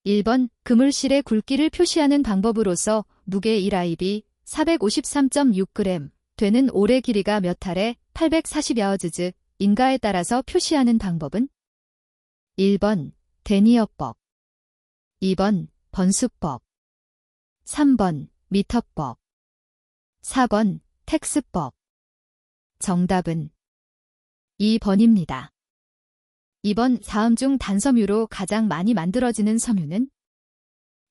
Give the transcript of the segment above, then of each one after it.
1번 그물실의 굵기를 표시하는 방법으로서 무게 1아입이 453.6g 되는 올의 길이가 몇 할에 840야어즈즈 인가에 따라서 표시하는 방법은 1번 데니어법, 2번 번수법, 3번 미터법, 4번 텍스법. 정답은 2번입니다. 2번 다음 중 단섬유로 가장 많이 만들어지는 섬유는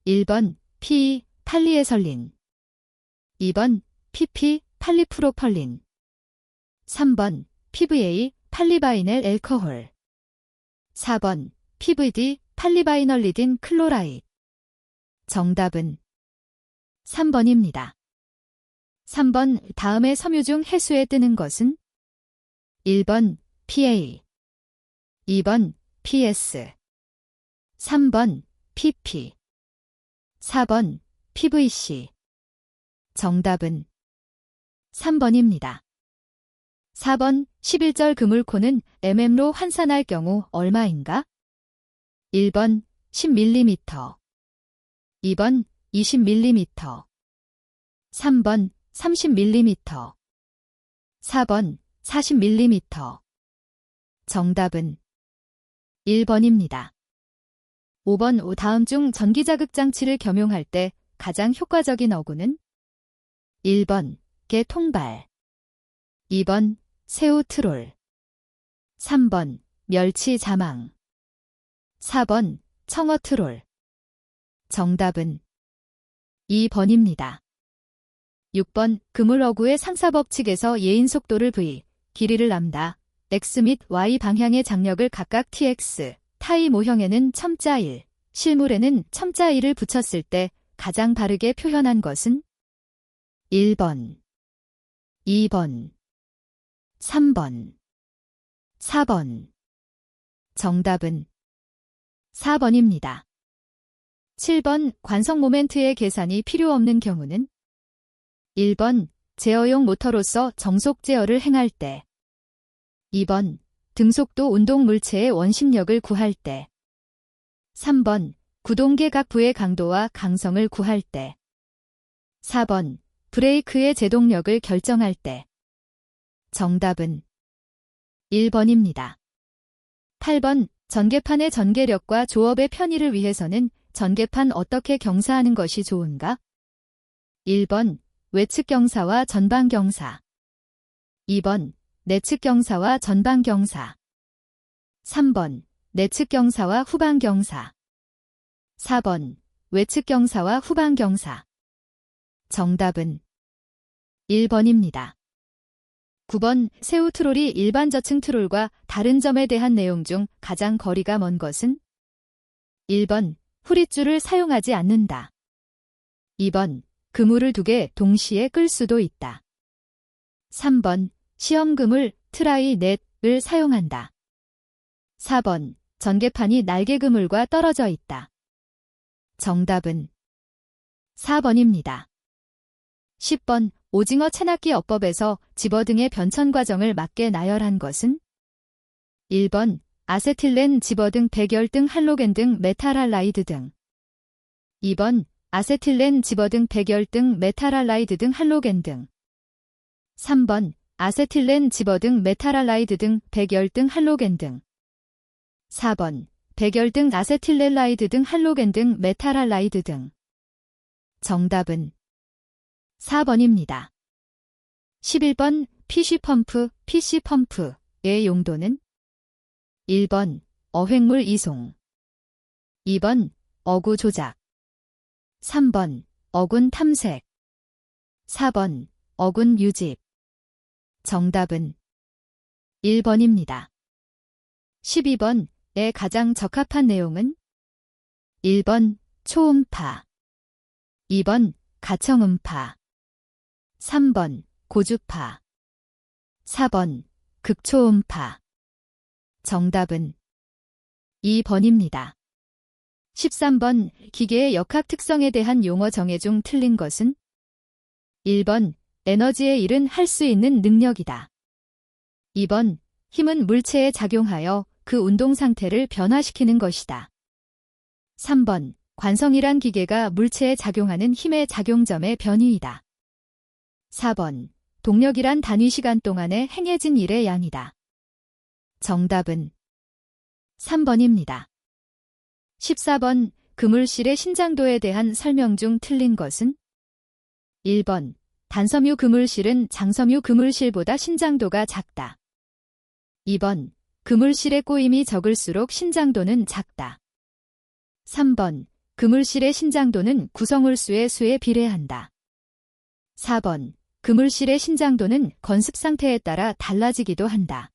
1번 PE 팔리에설린, 2번 PP 팔리프로펄린, 3번 PVA 팔리바이넬 앨코홀, 4번 PVD 팔리바이널리딘 클로라이드. 정답은 3번입니다. 3번 다음의 섬유 중 해수에 뜨는 것은 1번 PA, 2번 PS, 3번 PP, 4번 PVC. 정답은 3번입니다. 4번 11절 그물코는 mm로 환산할 경우 얼마인가? 1번 10mm, 2번 20mm, 3번 30mm, 4번 40mm. 정답은 1번입니다. 5번 다음 중 전기자극장치를 겸용할 때 가장 효과적인 어구는 1번 개통발, 2번 새우 트롤, 3번 멸치 자망, 4번 청어 트롤. 정답은 2번입니다. 6번 그물 어구의 상사법칙에서 예인 속도를 v, 길이를 람다, x 및 y 방향의 장력을 각각 tx, 타이 모형에는 첨자 1, 실물에는 첨자 1을 붙였을 때 가장 바르게 표현한 것은 1번, 2번, 3번, 4번. 정답은 4번입니다. 7번 관성 모멘트의 계산이 필요 없는 경우는 1번 제어용 모터로서 정속 제어를 행할 때, 2번 등속도 운동 물체의 원심력을 구할 때, 3번 구동계 각 부의 강도와 강성을 구할 때, 4번 브레이크의 제동력을 결정할 때. 정답은 1번입니다. 8번 전개판의 전개력과 조업의 편의를 위해서는 전개판 어떻게 경사하는 것이 좋은가? 1번 외측 경사와 전방 경사, 2번 내측 경사와 전방 경사, 3번 내측 경사와 후방 경사, 4번 외측 경사와 후방 경사. 정답은 1번입니다. 9번 새우 트롤이 일반 저층 트롤과 다른 점에 대한 내용 중 가장 거리가 먼 것은 1번 후릿줄을 사용하지 않는다, 2번 그물을 두 개 동시에 끌 수도 있다, 3번 시험 그물 트라이 넷을 사용한다, 4번 전개판이 날개 그물과 떨어져 있다. 정답은 4번입니다. 10번 오징어 채낚기 어법에서 집어등의 변천 과정을 맞게 나열한 것은 1번 아세틸렌 집어등 백열등 할로겐 등 메탈할라이드 등, 2번 아세틸렌 집어등 백열등 메탈할라이드 등 할로겐 등, 3번 아세틸렌 집어등 메탈할라이드 등 백열등 할로겐 등, 4번 백열등 아세틸렌라이드 등 할로겐 등 메탈할라이드 등. 정답은 4번입니다. 11번 PC펌프의 용도는 1번 어획물 이송, 2번 어구 조작, 3번 어군 탐색, 4번 어군 유집. 정답은 1번입니다. 12번에 가장 적합한 내용은 1번 초음파, 2번 가청음파, 3번 고주파, 4번 극초음파. 정답은 2번입니다. 13번 기계의 역학 특성에 대한 용어 정의 중 틀린 것은 1번 에너지의 일은 할 수 있는 능력이다, 2번 힘은 물체에 작용하여 그 운동 상태를 변화시키는 것이다, 3번 관성이란 기계가 물체에 작용하는 힘의 작용점의 변위이다. 4번. 동력이란 단위 시간 동안에 행해진 일의 양이다. 정답은 3번입니다. 14번. 그물실의 신장도에 대한 설명 중 틀린 것은? 1번. 단섬유 그물실은 장섬유 그물실보다 신장도가 작다. 2번. 그물실의 꼬임이 적을수록 신장도는 작다. 3번. 그물실의 신장도는 구성홀수의 수에 비례한다. 4번. 그물실의 신장도는 건습 상태에 따라 달라지기도 한다.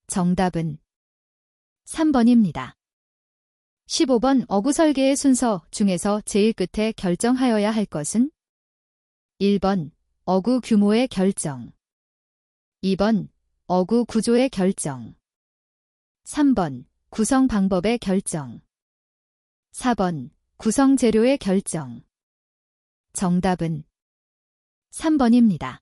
정답은 3번입니다. 15번. 어구 설계의 순서 중에서 제일 끝에 결정하여야 할 것은? 1번. 어구 규모의 결정. 2번. 어구 구조의 결정. 3번. 구성 방법의 결정. 4번. 구성 재료의 결정. 정답은 3번입니다.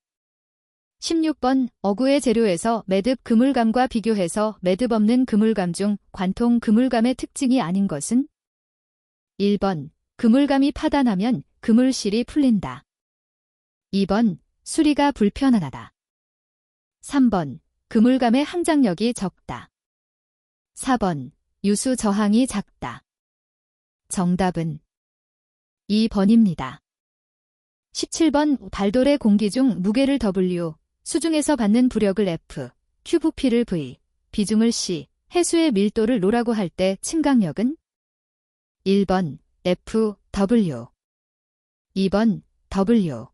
16번. 어구의 재료에서 매듭 그물감과 비교해서 매듭 없는 그물감 중 관통 그물감의 특징이 아닌 것은? 1번. 그물감이 파단하면 그물실이 풀린다. 2번. 수리가 불편하다. 3번. 그물감의 항장력이 적다. 4번. 유수 저항이 작다. 정답은 2번입니다. 17번. 발돌의 공기 중 무게를 W, 수중에서 받는 부력을 F, Q 부피를 V, 비중을 C, 해수의 밀도를 R라고 할 때 침강력은? 1번. F, W. 2번. W.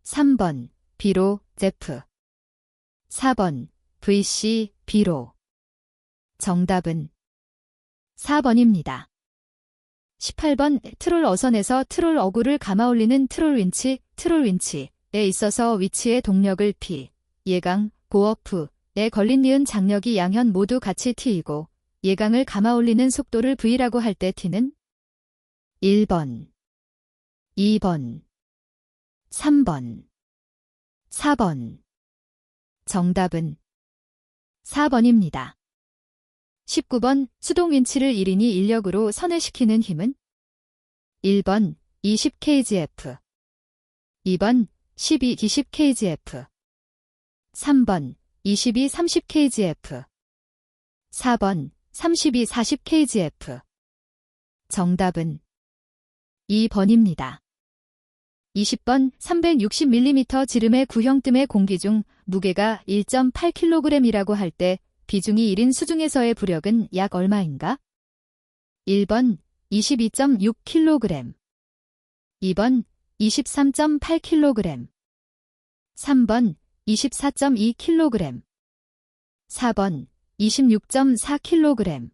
3번. B로 F. 4번. VC, B로. 정답은 4번입니다. 18번. 트롤 어선에서 트롤 어구를 감아 올리는 트롤 윈치에 있어서 위치의 동력을 P, 예강, 고어프에 걸린 니은 장력이 양현 모두 같이 T이고 예강을 감아 올리는 속도를 V라고 할 때 T는? 1번, 2번, 3번, 4번. 정답은 4번입니다. 19번. 수동 윈치를 1인이 인력으로 선회시키는 힘은? 1번. 20kgf. 2번. 12, 20kgf. 3번. 22, 30kgf. 4번. 32, 40kgf. 정답은 2번입니다. 20번. 360mm 지름의 구형뜸의 공기 중 무게가 1.8kg이라고 할 때 비중이 1인 수중에서의 부력은 약 얼마인가? 1번 22.6kg, 2번 23.8kg, 3번 24.2kg, 4번 26.4kg.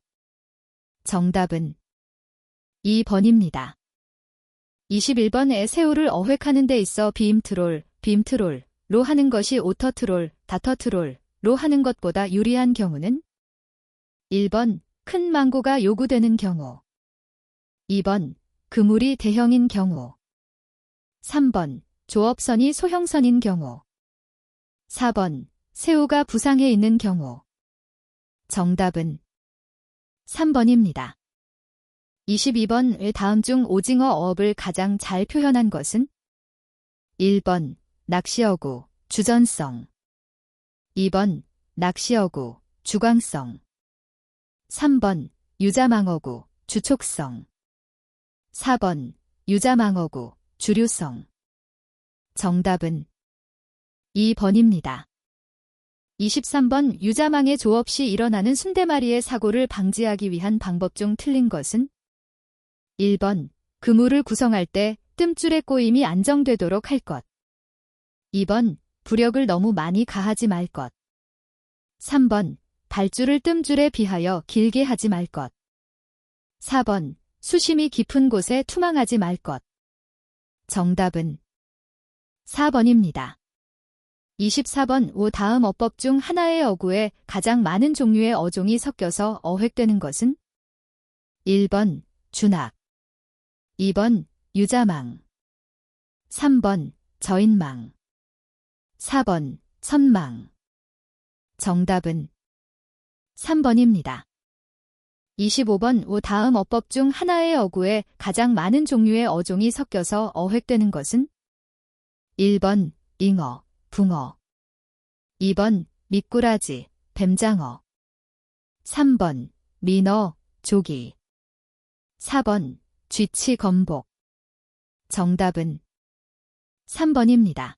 정답은 2번입니다. 21번에 새우를 어획하는 데 있어 빔트롤로 하는 것이 오터트롤, 다터트롤로 하는 것보다 유리한 경우는? 1번. 큰 망고가 요구되는 경우. 2번. 그물이 대형인 경우. 3번. 조업선이 소형선인 경우. 4번. 새우가 부상해 있는 경우. 정답은 3번입니다. 22번. 다음 중 오징어 어업을 가장 잘 표현한 것은? 1번. 낚시어구, 주전성. 2번. 낚시어구, 주광성. 3번. 유자망어구, 주촉성. 4번. 유자망어구, 주류성. 정답은 2번입니다. 23번. 유자망의 조업 시 일어나는 순대마리의 사고를 방지하기 위한 방법 중 틀린 것은? 1번. 그물을 구성할 때 뜸줄의 꼬임이 안정되도록 할 것. 2번. 부력을 너무 많이 가하지 말 것. 3번. 발줄을 뜸줄에 비하여 길게 하지 말 것. 4번. 수심이 깊은 곳에 투망하지 말 것. 정답은 4번입니다. 24번. 다음 어법 중 하나의 어구에 가장 많은 종류의 어종이 섞여서 어획되는 것은? 1번. 준악. 2번. 유자망. 3번. 저인망. 4번. 선망. 정답은 3번입니다. 25번 다음 어법 중 하나의 어구에 가장 많은 종류의 어종이 섞여서 어획되는 것은? 1번 잉어, 붕어. 2번 미꾸라지, 뱀장어. 3번 민어, 조기. 4번 쥐치, 건복. 정답은 3번입니다.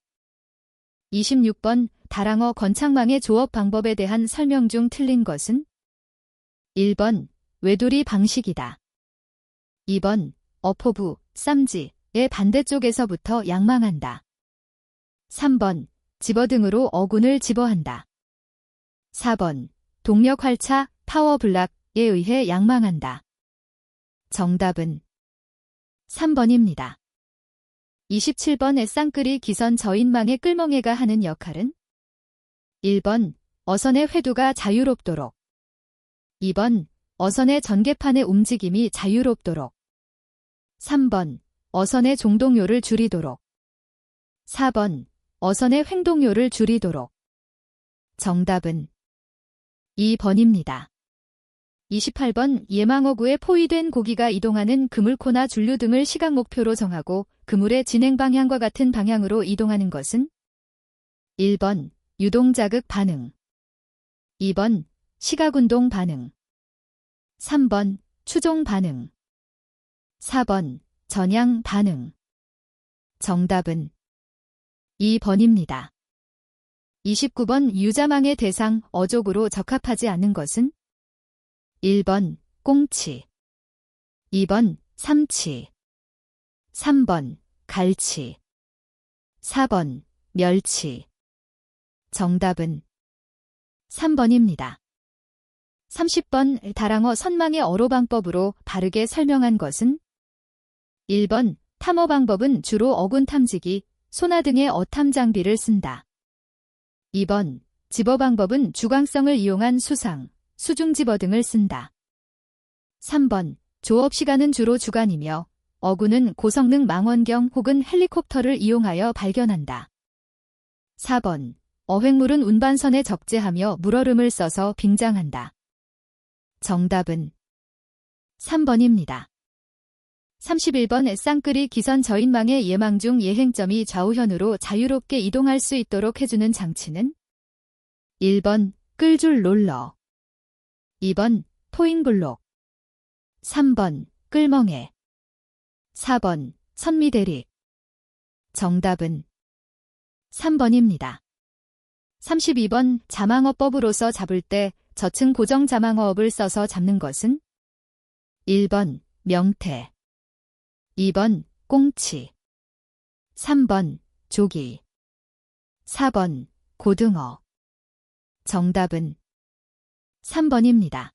26번 다랑어 건창망의 조업 방법에 대한 설명 중 틀린 것은? 1번 외돌이 방식이다. 2번 어포부, 쌈지의 반대쪽에서부터 양망한다. 3번 집어등으로 어군을 집어한다. 4번 동력활차, 파워블락에 의해 양망한다. 정답은 3번입니다. 27번 쌍끌이 기선 저인망의 끌멍이가 하는 역할은? 1번 어선의 회두가 자유롭도록. 2번 어선의 전개판의 움직임이 자유롭도록. 3번 어선의 종동요를 줄이도록. 4번 어선의 횡동요를 줄이도록. 정답은 2번입니다. 28번 예망어구에 포위된 고기가 이동하는 그물코나 준류 등을 시각 목표로 정하고 그물의 진행 방향과 같은 방향으로 이동하는 것은? 1번 유동자극 반응. 2번 시각운동 반응. 3번 추종 반응. 4번 전향 반응. 정답은 2번입니다. 29번 유자망의 대상 어족으로 적합하지 않은 것은? 1번 꽁치. 2번 삼치. 3번 갈치. 4번 멸치. 정답은 3번입니다. 30번 다랑어 선망의 어로방법으로 바르게 설명한 것은? 1번 탐어 방법은 주로 어군 탐지기, 소나 등의 어탐 장비를 쓴다. 2번 집어 방법은 주광성을 이용한 수상, 수중집어 등을 쓴다. 3번 조업 시간은 주로 주간이며 어군은 고성능 망원경 혹은 헬리콥터를 이용하여 발견한다. 4번 어획물은 운반선에 적재하며 물얼음을 써서 빙장한다. 정답은 3번입니다. 31번 쌍끌이 기선 저인망의 예망 중 예행점이 좌우현으로 자유롭게 이동할 수 있도록 해주는 장치는? 1번 끌줄 롤러. 2번 토잉블록. 3번 끌멍에. 4번 선미대릭. 정답은 3번입니다. 32번 자망어법으로서 잡을 때 저층 고정 자망어업을 써서 잡는 것은? 1번 명태. 2번 꽁치. 3번 조기. 4번 고등어. 정답은 3번입니다.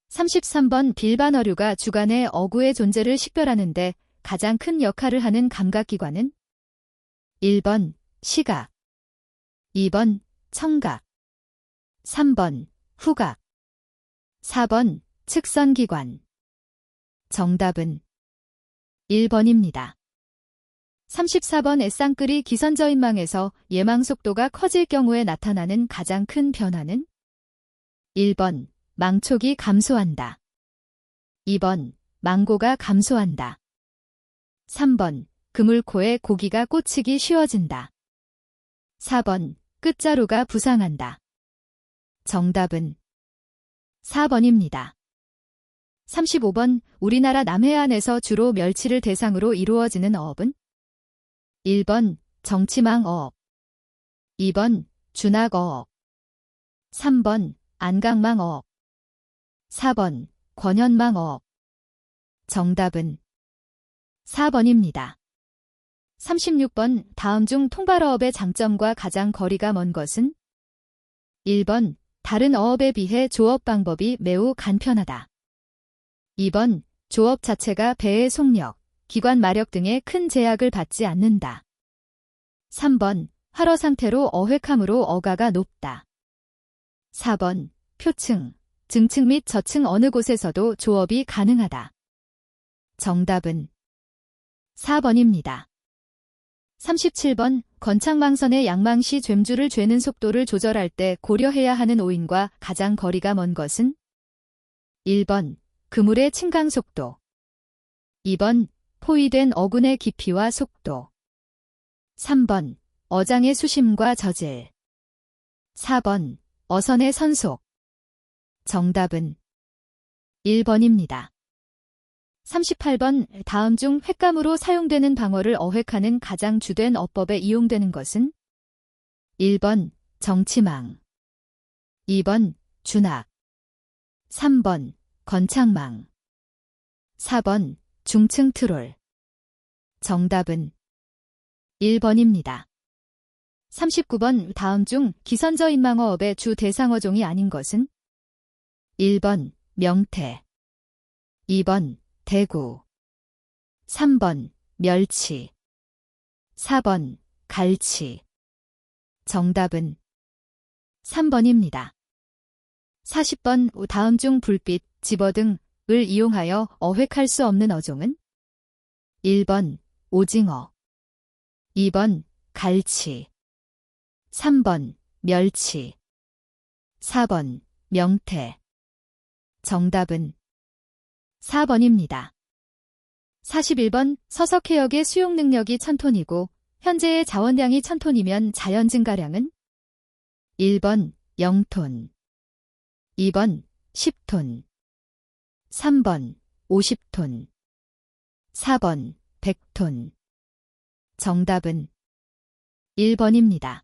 33번 빌반 어류가 주간에 어구의 존재를 식별하는데 가장 큰 역할을 하는 감각기관은? 1번 시각. 2번 청각. 3번 후각. 4번 측선기관. 정답은 1번입니다. 34번 쌍끌이 기선저인망에서 예망 속도가 커질 경우에 나타나는 가장 큰 변화는? 1번 망촉이 감소한다. 2번 망고가 감소한다. 3번 그물코에 고기가 꽂히기 쉬워진다. 4번 끝자루가 부상한다. 정답은 4번입니다. 35번 우리나라 남해안에서 주로 멸치를 대상으로 이루어지는 어업은? 1번 정치망어업. 2번 준악어업. 3번 안강망어업. 4번 권현망어업. 정답은 4번입니다. 36번 다음 중 통발어업의 장점과 가장 거리가 먼 것은? 1번 다른 어업에 비해 조업 방법이 매우 간편하다. 2번 조업 자체가 배의 속력, 기관 마력 등의 큰 제약을 받지 않는다. 3번 활어 상태로 어획함으로 어가가 높다. 4번 표층, 증층 및 저층 어느 곳에서도 조업이 가능하다. 정답은 4번입니다. 37번 건창망선의 양망시 쨈줄을 죄는 속도를 조절할 때 고려해야 하는 오인과 가장 거리가 먼 것은? 1번 그물의 침강 속도. 2번 포위된 어군의 깊이와 속도. 3번 어장의 수심과 저질. 4번 어선의 선속. 정답은 1번입니다. 38번 다음 중 횟감으로 사용되는 방어를 어획하는 가장 주된 어법에 이용되는 것은? 1번 정치망. 2번 준악. 3번 건창망. 4번 중층 트롤. 정답은 1번입니다. 39번 다음 중 기선저 인망어업의 주 대상어종이 아닌 것은? 1번 명태. 2번 대구. 3번 멸치. 4번 갈치. 정답은 3번입니다. 40번 다음 중 불빛, 집어 등을 이용하여 어획할 수 없는 어종은? 1번 오징어. 2번 갈치. 3번 멸치. 4번 명태. 정답은 4번입니다. 41번 서석해역의 수용 능력이 1000톤이고 현재의 자원량이 1000톤이면 자연 증가량은? 1번 0톤. 2번 10톤. 3번 50톤. 4번 100톤. 정답은 1번입니다.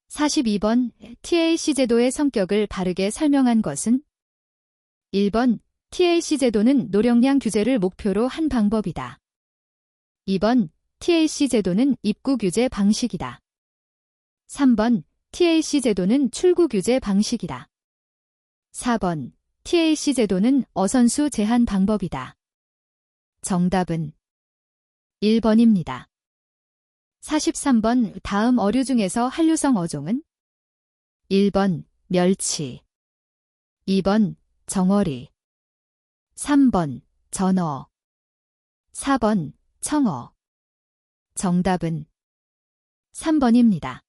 42번 TAC 제도의 성격을 바르게 설명한 것은? 1번 TAC 제도는 노령량 규제를 목표로 한 방법이다. 2번 TAC 제도는 입구 규제 방식이다. 3번 TAC 제도는 출구 규제 방식이다. 4번 TAC 제도는 어선수 제한 방법이다. 정답은 1번입니다. 43번 다음 어류 중에서 한류성 어종은? 1번 멸치. 2번 정어리. 3번 전어. 4번 청어. 정답은 3번입니다.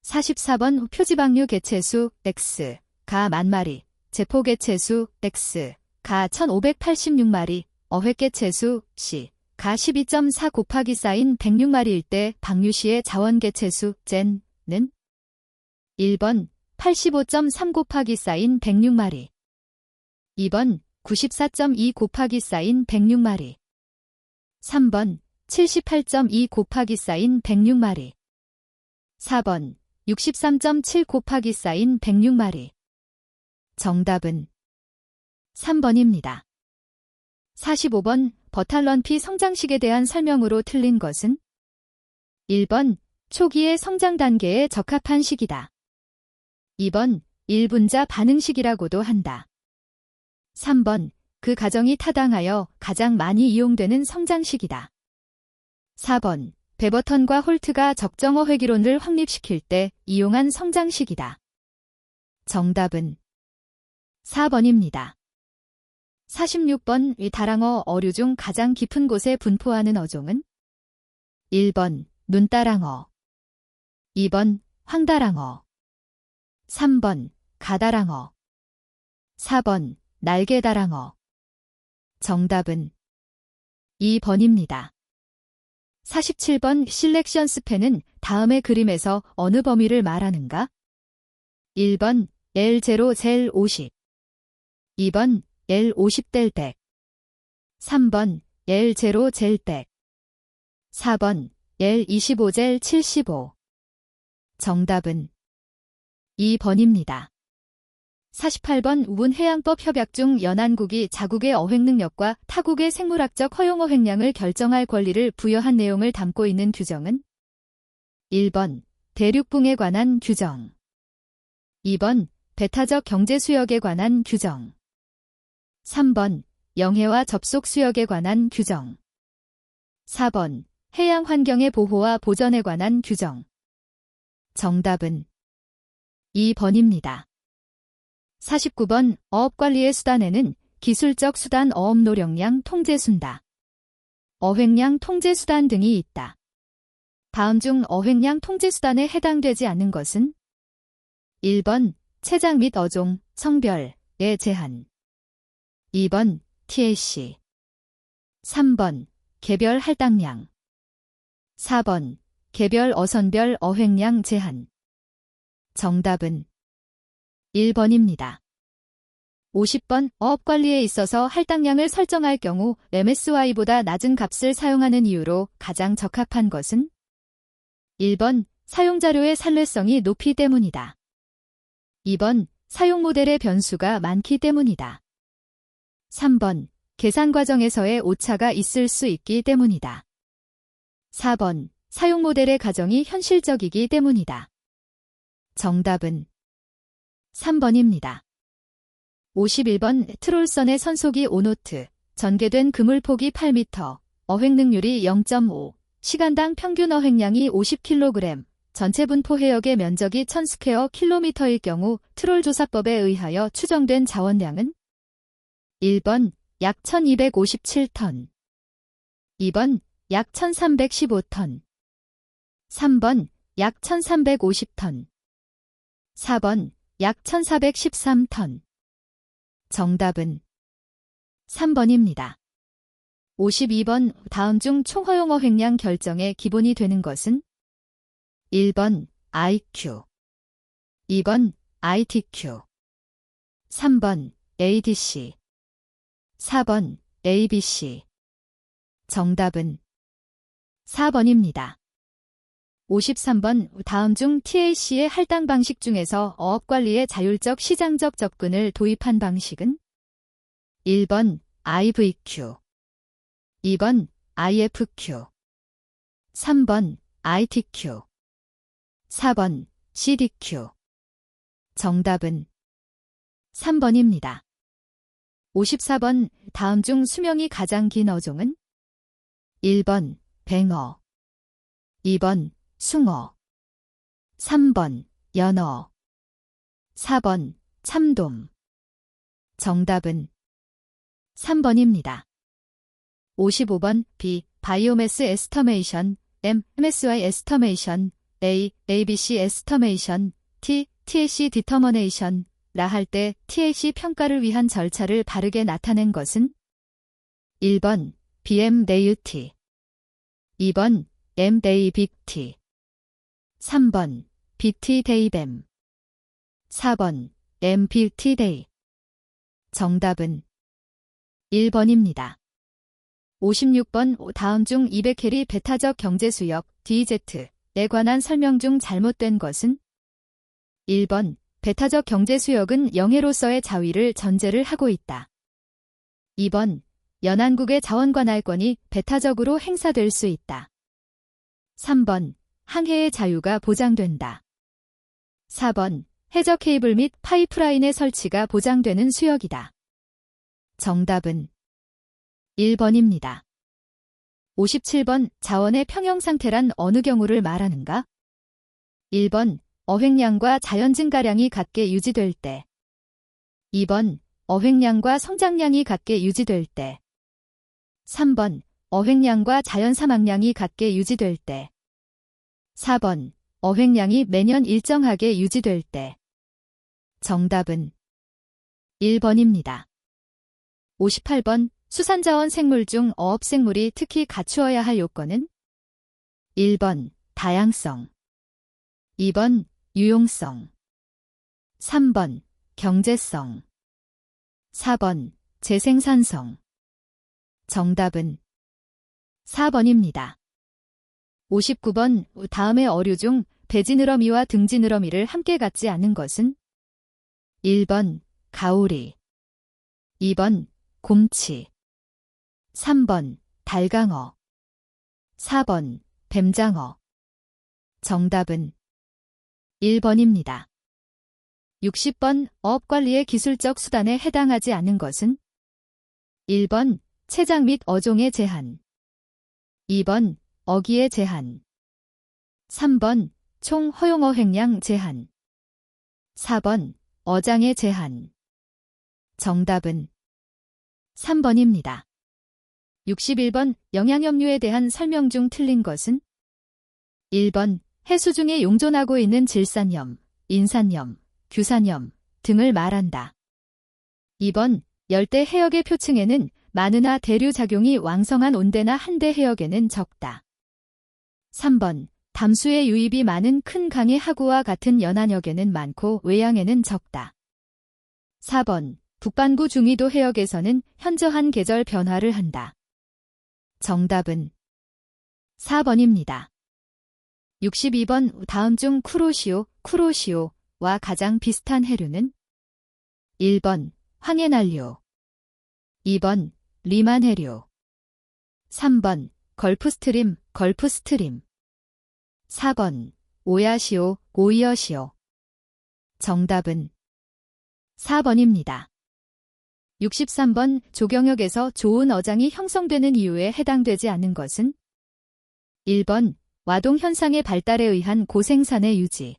44번 표지방류 개체수 X, 가 10,000마리, 제포 개체수 X, 가 1586마리, 어획 개체수 C, 가 12.4 곱하기 쌓인 106마리일 때 방류 시의 자원 개체수 젠는? 1번 85.3 곱하기 쌓인 106마리. 2번 94.2 곱하기 쌓인 106마리. 3번 78.2 곱하기 쌓인 106마리. 4번 63.7 곱하기 쌓인 106마리. 정답은 3번입니다. 45번 버탈런피 성장식에 대한 설명으로 틀린 것은? 1번 초기의 성장 단계에 적합한 시기다. 2번 1분자 반응식이라고도 한다. 3번 그 가정이 타당하여 가장 많이 이용되는 성장식이다. 4번 베버턴과 홀트가 적정 어획이론을 확립시킬 때 이용한 성장식이다. 정답은 4번입니다. 46번 다랑어 어류 중 가장 깊은 곳에 분포하는 어종은? 1번 눈다랑어. 2번 황다랑어. 3번 가다랑어. 4번 날개다랑어. 정답은 2번입니다. 47번 실렉션 스팬은 다음의 그림에서 어느 범위를 말하는가? 1번 L0 젤 50. 2번 L50 델 100. 3번 L0 젤 100. 4번 L25 젤 75. 정답은 2번입니다. 48번 우분해양법 협약 중 연안국이 자국의 어획 능력과 타국의 생물학적 허용 어획량을 결정할 권리를 부여한 내용을 담고 있는 규정은? 1번 대륙붕에 관한 규정. 2번 배타적 경제수역에 관한 규정. 3번 영해와 접속 수역에 관한 규정. 4번 해양 환경의 보호와 보전에 관한 규정. 정답은 2번입니다. 49번 어업관리의 수단에는 기술적 수단 어업 노령량 통제순다, 어획량 통제수단 등이 있다. 다음 중 어획량 통제수단에 해당되지 않는 것은? 1번 체장 및 어종, 성별의 제한. 2번 TLC. 3번 개별 할당량. 4번 개별 어선별 어획량 제한. 정답은 1번입니다. 50번 어업관리에 있어서 할당량을 설정할 경우 MSY보다 낮은 값을 사용하는 이유로 가장 적합한 것은 1번 사용자료의 산뢰성이 높기 때문이다. 2번 사용 모델의 변수가 많기 때문이다. 3번 계산 과정에서의 오차가 있을 수 있기 때문이다. 4번 사용 모델의 가정이 현실적이기 때문이다. 정답은 3번입니다. 51번 트롤선의 선속이 5노트, 전개된 그물폭이 8m, 어획 능률이 0.5, 시간당 평균 어획량이 50kg, 전체 분포 해역의 면적이 1000스퀘어킬로미터일 경우 트롤조사법에 의하여 추정된 자원량은 1번 약 1257톤, 2번 약 1315톤, 3번 약 1350톤, 4번 약 1413톤. 정답은 3번입니다. 52번 다음 중 총허용 어획량 결정의 기본이 되는 것은 1번 IQ, 2번 ITQ, 3번 ADC, 4번 ABC. 정답은 4번입니다. 53번 다음 중 TLC의 할당 방식 중에서 어업관리에 자율적 시장적 접근을 도입한 방식은 1번 IVQ, 2번 IFQ, 3번 ITQ, 4번 CDQ. 정답은 3번입니다. 54번 다음 중 수명이 가장 긴 어종은 1번 뱅어, 2번 숭어, 3번 연어, 4번 참돔. 정답은 3번입니다. 55번 B. 바이오매스 에스터메이션, M. MSY 에스터메이션, A. ABC 에스터메이션, T. TLC 디터머네이션. 라 할 때 TLC 평가를 위한 절차를 바르게 나타낸 것은 1번 BMDUT, 2번 MDBT, 3번 BTDayBAM, 4번 MBTday. 정답은 1번입니다. 56번 다음 중 200캐리 배타적 경제수역 DZ에 관한 설명 중 잘못된 것은 1번 배타적 경제수역은 영해로서의 자위를 전제를 하고 있다. 2번 연안국의 자원관할권이 배타적으로 행사될 수 있다. 3번 항해의 자유가 보장된다. 4번 해저 케이블 및 파이프라인의 설치가 보장되는 수역이다. 정답은 1번입니다. 57번 자원의 평형 상태란 어느 경우를 말하는가? 1번 어획량과 자연 증가량이 같게 유지될 때, 2번 어획량과 성장량이 같게 유지될 때, 3번 어획량과 자연 사망량이 같게 유지될 때, 4번 어획량이 매년 일정하게 유지될 때. 정답은 1번입니다. 58번 수산자원 생물 중 어업생물이 특히 갖추어야 할 요건은 1번 다양성, 2번 유용성, 3번 경제성, 4번 재생산성. 정답은 4번입니다. 59번 다음의 어류 중 배지느러미와 등지느러미를 함께 갖지 않은 것은 1번 가오리, 2번 곰치, 3번 달강어, 4번 뱀장어. 정답은 1번입니다. 60번 어업관리의 기술적 수단에 해당하지 않은 것은 1번 체장 및 어종의 제한, 2번 어기의 제한, 3번 총 허용 어획량 제한, 4번 어장의 제한. 정답은 3번입니다. 61번 영양염류에 대한 설명 중 틀린 것은 1번 해수 중에 용존하고 있는 질산염, 인산염, 규산염 등을 말한다. 2번 열대 해역의 표층에는 많으나 대류 작용이 왕성한 온대나 한대 해역에는 적다. 3번 담수의 유입이 많은 큰 강의 하구와 같은 연안역에는 많고 외양에는 적다. 4번 북반구 중위도 해역에서는 현저한 계절 변화를 한다. 정답은 4번입니다. 62번 다음 중 쿠로시오와 가장 비슷한 해류는 1번 황해난류, 2번 리만 해류, 3번 걸프스트림, 4번 오이어시오. 정답은 4번입니다. 63번 조경역에서 좋은 어장이 형성되는 이유에 해당되지 않는 것은 1번 와동 현상의 발달에 의한 고생산의 유지,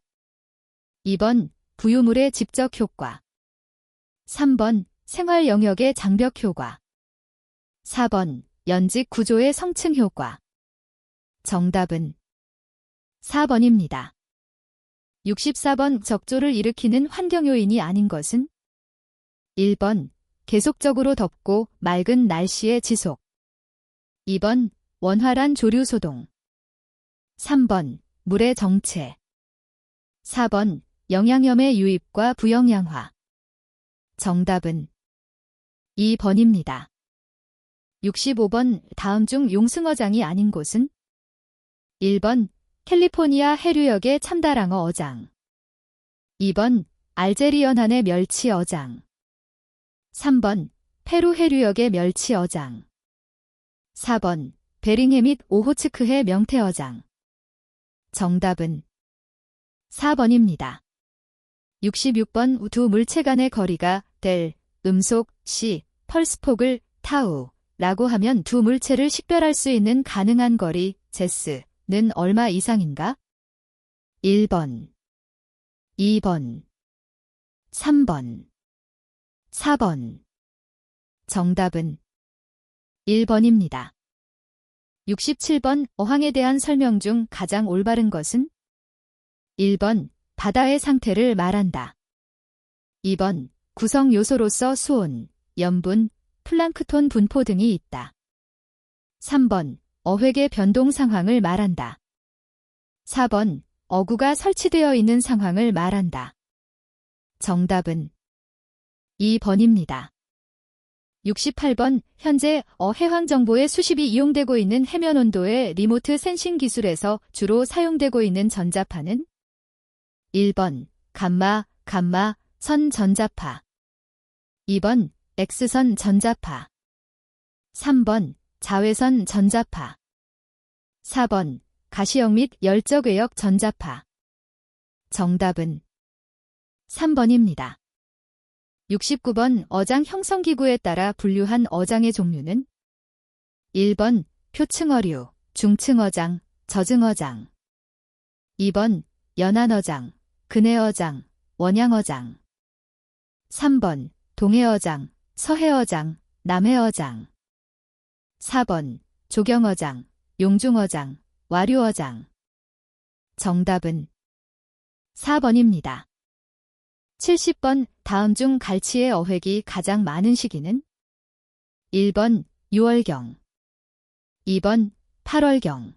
2번 부유물의 집적 효과, 3번 생활 영역의 장벽 효과, 4번 연직 구조의 성층 효과. 정답은 4번입니다. 64번 적조를 일으키는 환경 요인이 아닌 것은 1번 계속적으로 덥고 맑은 날씨의 지속, 2번 원활한 조류 소동, 3번 물의 정체, 4번 영양염의 유입과 부영양화. 정답은 2번입니다. 65번 다음 중 용승어장이 아닌 곳은 1번 캘리포니아 해류역의 참다랑어 어장, 2번 알제리 연안의 멸치 어장, 3번 페루 해류역의 멸치 어장, 4번 베링해 및 오호츠크해 명태 어장. 정답은 4번입니다. 66번 두 물체 간의 거리가 델, 음속, 시, 펄스폭을 타우라고 하면 두 물체를 식별할 수 있는 가능한 거리, 제스는 얼마 이상인가? 1번, 2번, 3번, 4번. 정답은 1번입니다. 67번 어항에 대한 설명 중 가장 올바른 것은 1번 바다의 상태를 말한다. 2번 구성 요소로서 수온, 염분, 플랑크톤 분포 등이 있다. 3번 어획의 변동 상황을 말한다. 4번 어구가 설치되어 있는 상황을 말한다. 정답은 2번입니다. 68번 현재 해황정보의 수십이 이용되고 있는 해면 온도의 리모트 센싱 기술에서 주로 사용되고 있는 전자파는 1번 감마 선 전자파, 2번 X선 전자파, 3번 자외선 전자파, 4번 가시역 및 열적외역 전자파. 정답은 3번입니다. 69번 어장 형성기구에 따라 분류한 어장의 종류는 1번 표층어류, 중층어장, 저증어장, 2번 연안어장, 근해어장, 원양어장, 3번 동해어장, 서해어장, 남해어장, 4번 조경어장, 용중어장, 와류어장. 정답은 4번입니다. 70번 다음 중 갈치의 어획이 가장 많은 시기는 1번 6월경, 2번 8월경,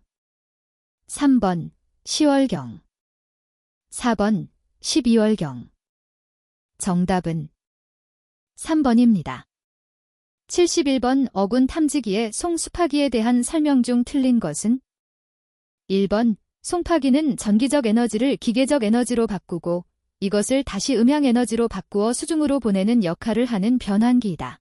3번 10월경, 4번 12월경. 정답은 3번입니다. 71번 어군 탐지기의 송수파기에 대한 설명 중 틀린 것은 1번 송파기는 전기적 에너지를 기계적 에너지로 바꾸고 이것을 다시 음향 에너지로 바꾸어 수중으로 보내는 역할을 하는 변환기이다.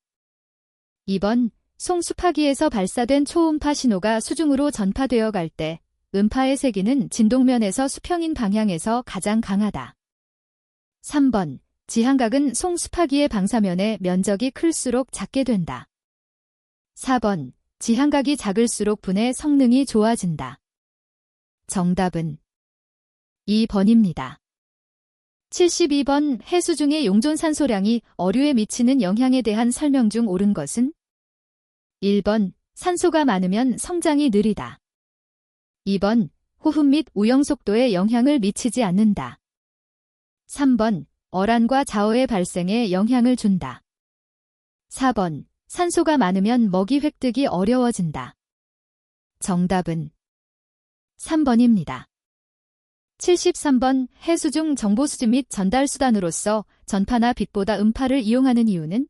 2번 송수파기에서 발사된 초음파 신호가 수중으로 전파되어 갈 때 음파의 세기는 진동면에서 수평인 방향에서 가장 강하다. 3번 지향각은 송수파기의 방사면의 면적이 클수록 작게 된다. 4번 지향각이 작을수록 분해 성능이 좋아진다. 정답은 2번입니다. 72번 해수 중의 용존산소량이 어류에 미치는 영향에 대한 설명 중 옳은 것은 1번 산소가 많으면 성장이 느리다. 2번 호흡 및 우영 속도에 영향을 미치지 않는다. 3번 어란과 자어의 발생에 영향을 준다. 4번. 산소가 많으면 먹이 획득이 어려워진다. 정답은 3번입니다. 73번. 해수 중 정보 수집 및 전달 수단으로서 전파나 빛보다 음파를 이용하는 이유는?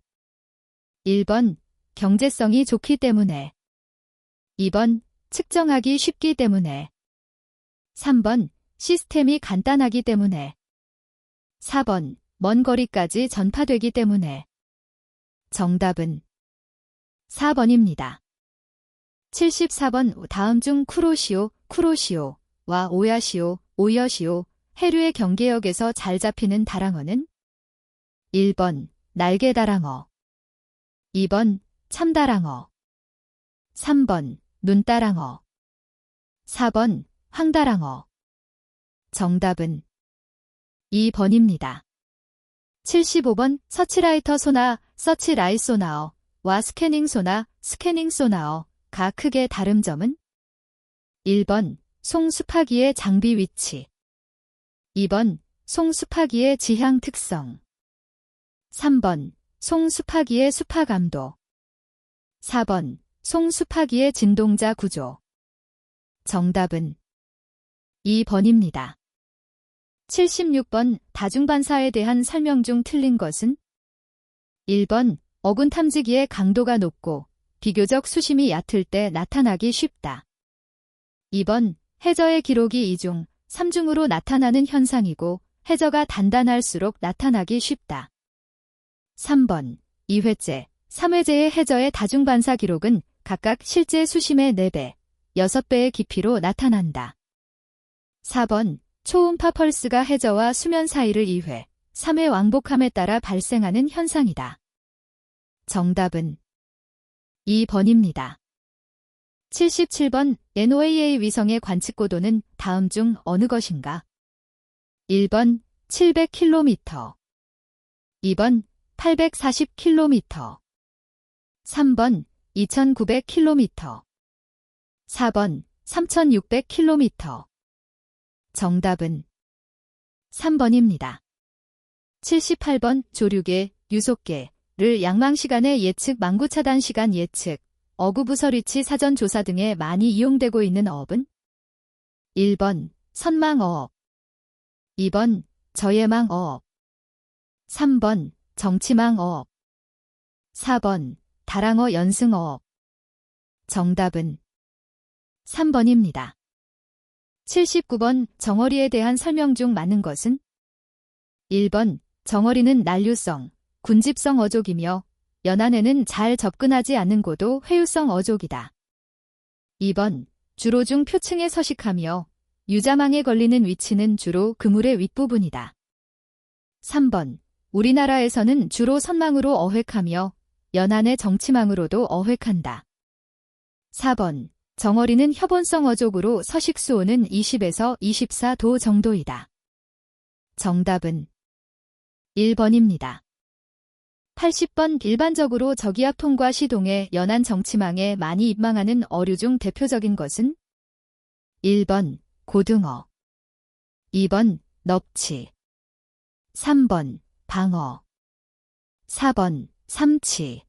1번. 경제성이 좋기 때문에. 2번. 측정하기 쉽기 때문에. 3번. 시스템이 간단하기 때문에. 4번. 먼 거리까지 전파되기 때문에. 정답은 4번입니다. 74번. 다음 중 쿠로시오와 오야시오, 해류의 경계역에서 잘 잡히는 다랑어는? 1번. 날개다랑어. 2번. 참다랑어. 3번. 눈다랑어. 4번. 황다랑어. 정답은 2번입니다. 75번. 서치라이터 소나, 서치라이트 소나어와 스캐닝 소나어가 크게 다른 점은? 1번. 송수파기의 장비 위치. 2번. 송수파기의 지향 특성. 3번. 송수파기의 수파 감도. 4번. 송수파기의 진동자 구조. 정답은 2번입니다. 76번. 다중반사에 대한 설명 중 틀린 것은? 1번. 어군 탐지기의 강도가 높고 비교적 수심이 얕을 때 나타나기 쉽다. 2번. 해저의 기록이 2중, 3중으로 나타나는 현상이고 해저가 단단할수록 나타나기 쉽다. 3번. 2회째, 3회째의 해저의 다중반사 기록은 각각 실제 수심의 4배, 6배의 깊이로 나타난다. 4번. 초음파 펄스가 해저와 수면 사이를 2회, 3회 왕복함에 따라 발생하는 현상이다. 정답은 2번입니다. 77번. NOAA 위성의 관측 고도는 다음 중 어느 것인가? 1번. 700km. 2번. 840km. 3번. 2900km. 4번. 3600km. 정답은 3번입니다. 78번. 조류계, 유속계를 양망시간의 예측, 망구차단 시간 예측, 어구부설 위치 사전 조사 등에 많이 이용되고 있는 어업은? 1번. 선망어업. 2번. 저예망어업. 3번. 정치망어업. 4번. 다랑어 연승어업. 정답은 3번입니다. 79번. 정어리에 대한 설명 중 맞는 것은? 1번. 정어리는 난류성, 군집성 어족이며 연안에는 잘 접근하지 않는 고도 회유성 어족이다. 2번. 주로 중 표층에 서식하며 유자망에 걸리는 위치는 주로 그물의 윗부분이다. 3번. 우리나라에서는 주로 선망으로 어획하며 연안의 정치망으로도 어획한다. 4번. 정어리는 협온성 어족으로 서식수온은 20에서 24도 정도이다. 정답은 1번입니다. 80번. 일반적으로 저기압 통과 시동에 연안 정치망에 많이 입망하는 어류 중 대표적인 것은? 1번. 고등어. 2번. 넙치. 3번. 방어. 4번. 삼치.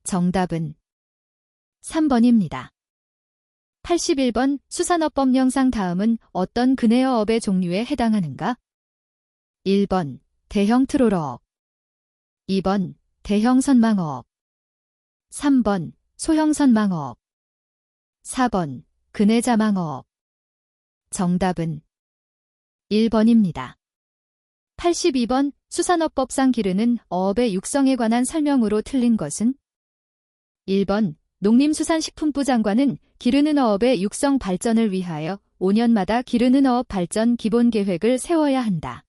정답은 3번입니다. 81번. 수산어법령상 다음은 어떤 근해어업의 종류에 해당하는가? 1번. 대형 트롤어업. 2번. 대형 선망어업. 3번. 소형 선망어업. 4번. 근해자망어업. 정답은 1번입니다. 82번. 수산어법상 기르는 어업의 육성에 관한 설명으로 틀린 것은? 1번. 농림수산식품부 장관은 기르는 어업의 육성 발전을 위하여 5년마다 기르는 어업 발전 기본계획을 세워야 한다.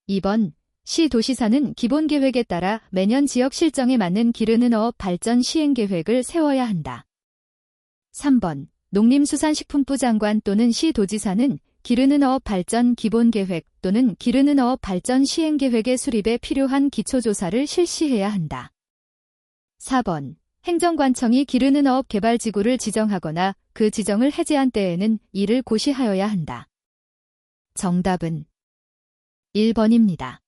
2번. 시도시사는 기본계획에 따라 매년 지역 실정에 맞는 기르는 어업 발전 시행계획을 세워야 한다. 3번. 농림수산식품부 장관 또는 시도지사는 기르는 어업 발전 기본계획 또는 기르는 어업 발전 시행계획의 수립에 필요한 기초조사를 실시해야 한다. 4번. 행정관청이 기르는 어업 개발지구를 지정하거나 그 지정을 해제한 때에는 이를 고시하여야 한다. 정답은 1번입니다.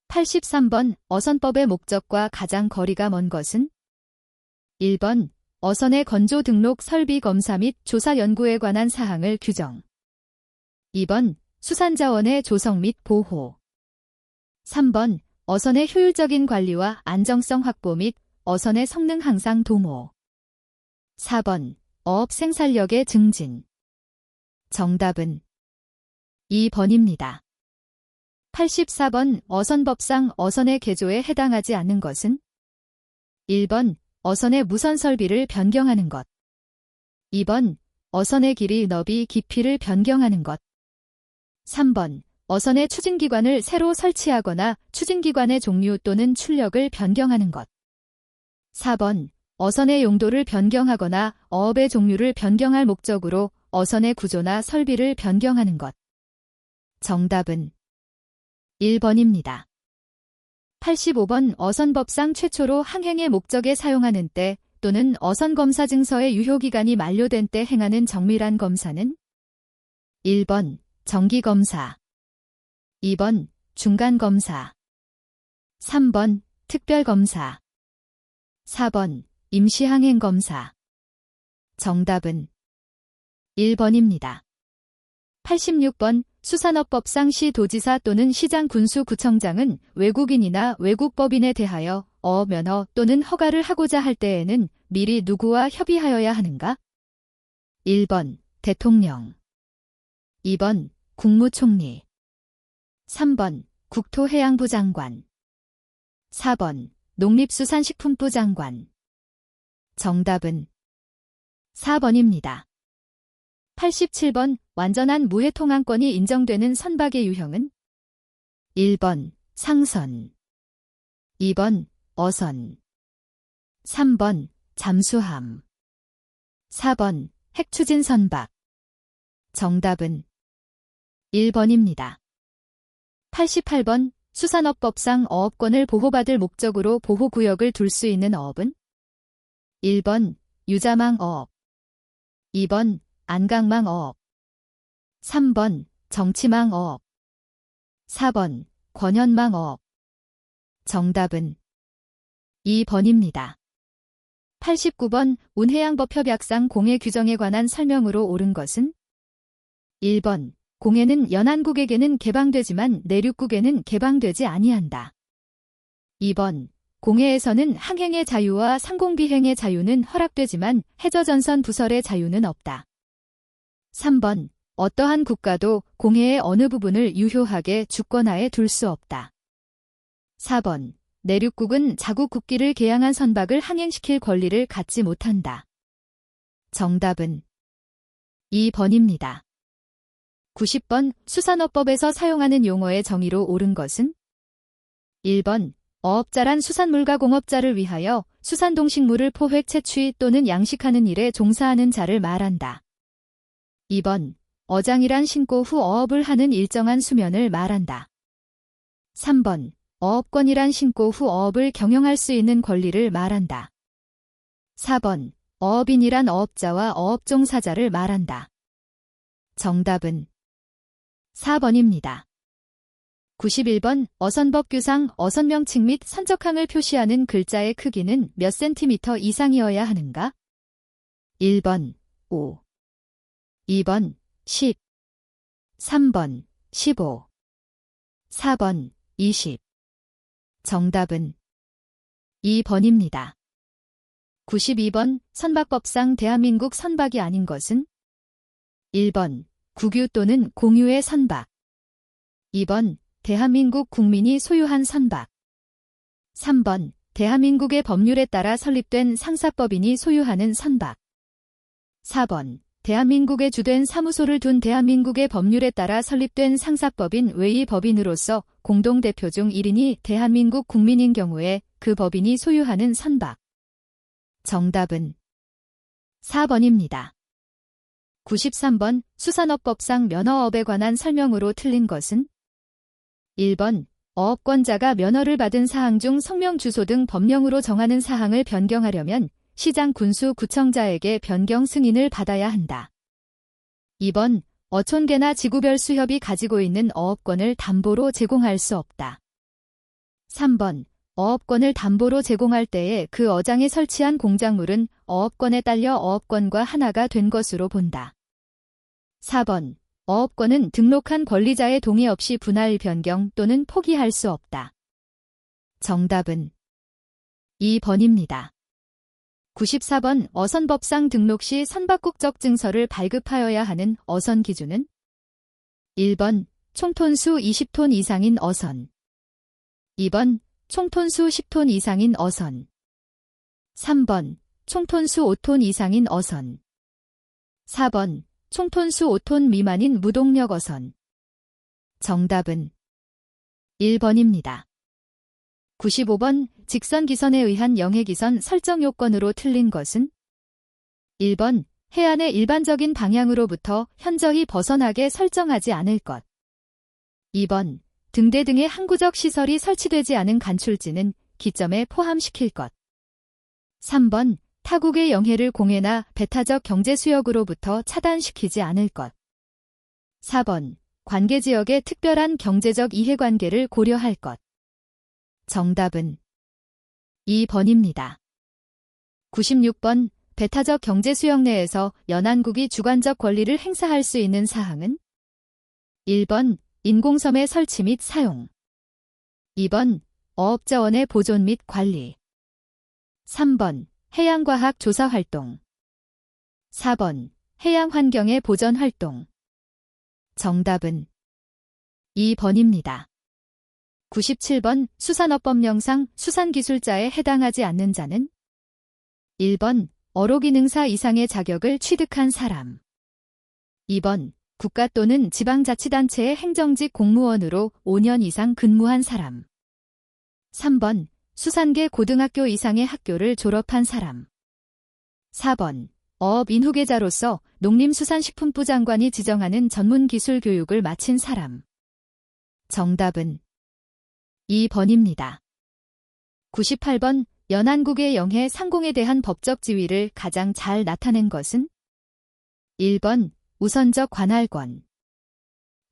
83번 어선법의 목적과 가장 거리가 먼 것은? 1번 어선의 건조 등록 설비 검사 및 조사 연구에 관한 사항을 규정. 2번 수산자원의 조성 및 보호. 3번 어선의 효율적인 관리와 안정성 확보 및 어선의 성능 향상 도모. 4번 어업 생산력의 증진. 정답은 2번입니다. 84번 어선법상 어선의 개조에 해당하지 않는 것은? 1번 어선의 무선 설비를 변경하는 것. 2번 어선의 길이, 너비, 깊이를 변경하는 것. 3번 어선의 추진기관을 새로 설치하거나 추진기관의 종류 또는 출력을 변경하는 것. 4번 어선의 용도를 변경하거나 어업의 종류를 변경할 목적으로 어선의 구조나 설비를 변경하는 것. 정답은 1번입니다. 85번 어선법상 최초로 항행의 목적에 사용하는 때 또는 어선검사 증서의 유효기간이 만료된 때 행하는 정밀한 검사는? 1번 정기검사. 2번 중간검사. 3번 특별검사. 4번 임시항행검사. 정답은 1번입니다. 86번 수산업법상 시도지사 또는 시장군수구청장은 외국인이나 외국법인에 대하여 어업 면허 또는 허가를 하고자 할 때에는 미리 누구와 협의하여야 하는가? 1번 대통령. 2번 국무총리. 3번 국토해양부 장관. 4번 농립수산식품부 장관. 정답은 4번입니다. 87번 완전한 무해통항권이 인정되는 선박의 유형은? 1번 상선. 2번 어선. 3번 잠수함. 4번 핵추진 선박. 정답은 1번입니다. 88번 수산업법상 어업권을 보호받을 목적으로 보호구역을 둘 수 있는 어업은? 1번 유자망 어업. 2번 안강망 어업. 3번 정치망 어업. 4번 권현망 어업. 정답은 2번입니다. 89번 운해양법협약상 공해 규정에 관한 설명으로 옳은 것은? 1번 공해는 연안국에게는 개방되지만 내륙국에는 개방되지 아니한다. 2번 공해에서는 항행의 자유와 상공비행의 자유는 허락되지만 해저전선 부설의 자유는 없다. 3번 어떠한 국가도 공해의 어느 부분을 유효하게 주권하에 둘 수 없다. 4번 내륙국은 자국 국기를 개양한 선박을 항행시킬 권리를 갖지 못한다. 정답은 2번입니다. 90번 수산업법에서 사용하는 용어의 정의로 옳은 것은? 1번 어업자란 수산물과 공업자를 위하여 수산동식물을 포획 채취 또는 양식하는 일에 종사하는 자를 말한다. 2번 어장이란 신고 후 어업을 하는 일정한 수면을 말한다. 3번 어업권이란 신고 후 어업을 경영할 수 있는 권리를 말한다. 4번 어업인이란 어업자와 어업종사자를 말한다. 정답은 4번입니다. 91번 어선법 규상 어선명칭 및 선적항을 표시하는 글자의 크기는 몇 센티미터 이상이어야 하는가? 1번 5. 2번 10. 3번 15. 4번 20. 정답은 2번입니다. 92번 선박법상 대한민국 선박이 아닌 것은? 1번 국유 또는 공유의 선박. 2번 대한민국 국민이 소유한 선박. 3번 대한민국의 법률에 따라 설립된 상사법인이 소유하는 선박. 4번 대한민국에 주된 사무소를 둔 대한민국의 법률에 따라 설립된 상사법인 외의 법인으로서 공동대표 중 1인이 대한민국 국민인 경우에 그 법인이 소유하는 선박. 정답은 4번입니다. 93번 수산업법상 면허업에 관한 설명으로 틀린 것은? 1번 어업권자가 면허를 받은 사항 중 성명 주소 등 법령으로 정하는 사항을 변경하려면 시장 군수 구청자에게 변경 승인을 받아야 한다. 2번 어촌계나 지구별 수협이 가지고 있는 어업권을 담보로 제공할 수 없다. 3번. 어업권을 담보로 제공할 때에 그 어장에 설치한 공작물은 어업권에 딸려 어업권과 하나가 된 것으로 본다. 4번. 어업권은 등록한 권리자의 동의 없이 분할 변경 또는 포기할 수 없다. 정답은 2번입니다. 94번. 어선법상 등록 시 선박국적 증서를 발급하여야 하는 어선 기준은 1번. 총톤수 20톤 이상인 어선. 2번. 총톤수 10톤 이상인 어선. 3번. 총톤수 5톤 이상인 어선. 4번. 총톤수 5톤 미만인 무동력 어선. 정답은 1번입니다. 95번. 직선 기선에 의한 영해기선 설정 요건으로 틀린 것은 1번. 해안의 일반적인 방향으로부터 현저히 벗어나게 설정하지 않을 것. 2번. 등대 등의 항구적 시설이 설치되지 않은 간출지는 기점에 포함시킬 것. 3번. 타국의 영해를 공해나 배타적 경제수역으로부터 차단시키지 않을 것. 4번. 관계지역의 특별한 경제적 이해관계를 고려할 것. 정답은 2번입니다. 96번. 배타적 경제수역 내에서 연안국이 주관적 권리를 행사할 수 있는 사항은 1번. 인공섬의 설치 및 사용. 2번. 어업자원의 보존 및 관리. 3번. 해양과학 조사 활동. 4번. 해양환경의 보전 활동. 정답은 2번입니다. 97번. 수산업법령상 수산기술자에 해당하지 않는 자는 1번. 어로기능사 이상의 자격을 취득한 사람. 2번. 국가 또는 지방자치단체의 행정직 공무원으로 5년 이상 근무한 사람. 3번. 수산계 고등학교 이상의 학교를 졸업한 사람. 4번. 어업인후계자로서 농림수산식품부 장관이 지정하는 전문기술 교육을 마친 사람. 정답은 2번입니다. 98번. 연안국의 영해 상공에 대한 법적 지위를 가장 잘 나타낸 것은 1번. 우선적 관할권.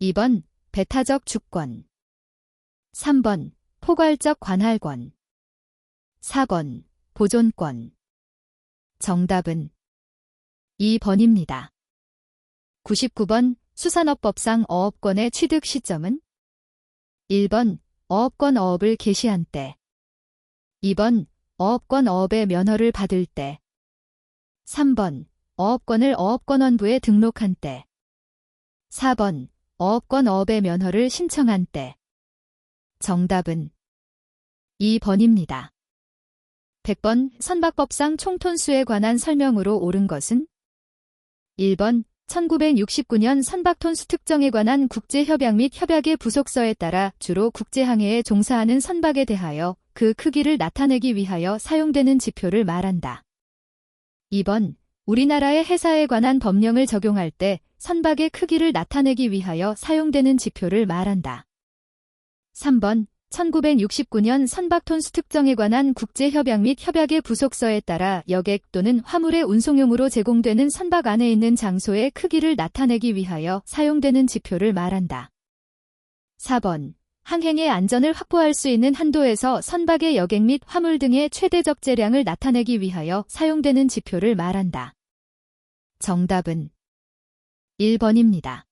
2번. 배타적 주권. 3번. 포괄적 관할권. 4번. 보존권. 정답은 2번입니다. 99번. 수산업법상 어업권의 취득 시점은 1번. 어업권 어업을 개시한 때. 2번. 어업권 어업의 면허를 받을 때. 3번. 어업권을 어업권원부에 등록한 때. 4번. 어업권 어업의 면허를 신청한 때. 정답은 2번입니다. 100번. 선박법상 총톤수에 관한 설명으로 옳은 것은 1번. 1969년 선박톤수 특정에 관한 국제협약 및 협약의 부속서에 따라 주로 국제항해에 종사하는 선박에 대하여 그 크기를 나타내기 위하여 사용되는 지표를 말한다. 2번. 우리나라의 해사에 관한 법령을 적용할 때 선박의 크기를 나타내기 위하여 사용되는 지표를 말한다. 3번. 1969년 선박톤수 특정에 관한 국제협약 및 협약의 부속서에 따라 여객 또는 화물의 운송용으로 제공되는 선박 안에 있는 장소의 크기를 나타내기 위하여 사용되는 지표를 말한다. 4번. 항행의 안전을 확보할 수 있는 한도에서 선박의 여객 및 화물 등의 최대 적재량을 나타내기 위하여 사용되는 지표를 말한다. 정답은 1번입니다.